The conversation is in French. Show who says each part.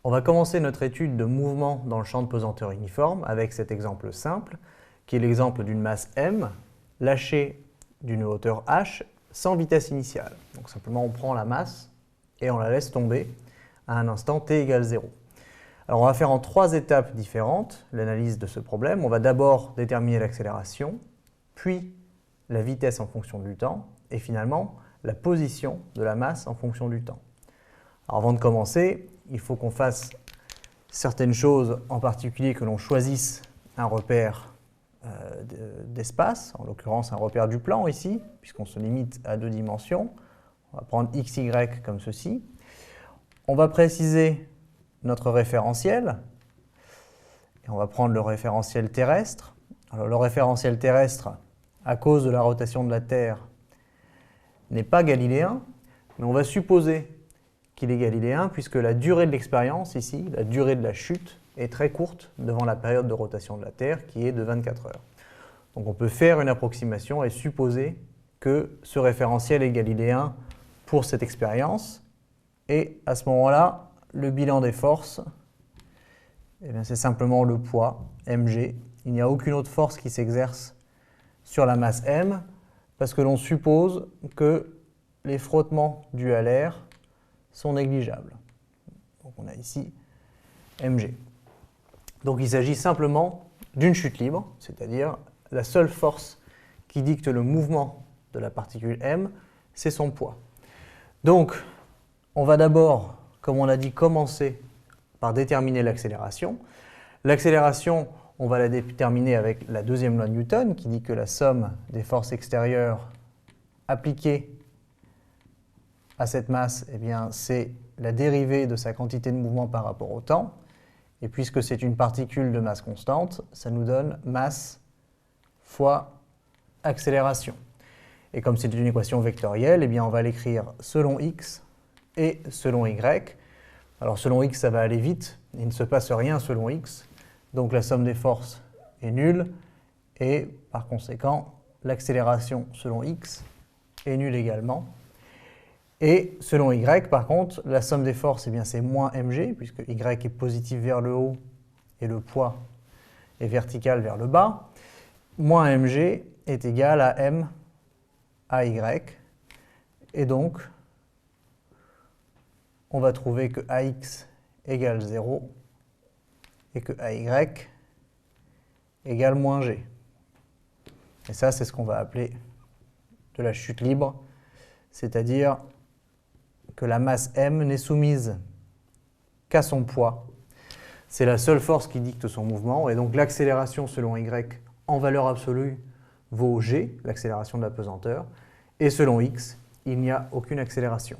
Speaker 1: On va commencer notre étude de mouvement dans le champ de pesanteur uniforme avec cet exemple simple, qui est l'exemple d'une masse m lâchée d'une hauteur h sans vitesse initiale. Donc simplement on prend la masse et on la laisse tomber à un instant t égale 0. Alors on va faire en 3 étapes différentes l'analyse de ce problème. On va d'abord déterminer l'accélération, puis la vitesse en fonction du temps, et finalement la position de la masse en fonction du temps. Alors avant de commencer, il faut qu'on fasse certaines choses, en particulier que l'on choisisse un repère d'espace, en l'occurrence un repère du plan ici, puisqu'on se limite à 2 dimensions. On va prendre x, y comme ceci. On va préciser notre référentiel, et on va prendre le référentiel terrestre. Alors le référentiel terrestre, à cause de la rotation de la Terre, n'est pas galiléen, mais on va supposer qu'il est galiléen puisque la durée de l'expérience ici, la durée de la chute, est très courte devant la période de rotation de la Terre qui est de 24 heures. Donc on peut faire une approximation et supposer que ce référentiel est galiléen pour cette expérience. Et à ce moment-là, le bilan des forces, c'est simplement le poids, mg. Il n'y a aucune autre force qui s'exerce sur la masse m parce que l'on suppose que les frottements dus à l'air sont négligeables. Donc on a ici mg. Donc il s'agit simplement d'une chute libre, c'est-à-dire la seule force qui dicte le mouvement de la particule m, c'est son poids. Donc on va d'abord, comme on l'a dit, commencer par déterminer l'accélération. L'accélération, on va la déterminer avec la deuxième loi de Newton qui dit que la somme des forces extérieures appliquées à cette masse, c'est la dérivée de sa quantité de mouvement par rapport au temps. Et puisque c'est une particule de masse constante, ça nous donne masse fois accélération. Et comme c'est une équation vectorielle, on va l'écrire selon x et selon y. Alors selon x, ça va aller vite, il ne se passe rien selon x, donc la somme des forces est nulle, et par conséquent, l'accélération selon x est nulle également. Et selon y, par contre, la somme des forces, c'est moins mg, puisque y est positif vers le haut et le poids est vertical vers le bas. Moins mg est égal à m à y. Et donc, on va trouver que ax égale 0 et que ay égale moins g. Et ça, c'est ce qu'on va appeler de la chute libre, c'est-à-dire que la masse m n'est soumise qu'à son poids. C'est la seule force qui dicte son mouvement, et donc l'accélération selon y en valeur absolue vaut g, l'accélération de la pesanteur, et selon x, il n'y a aucune accélération.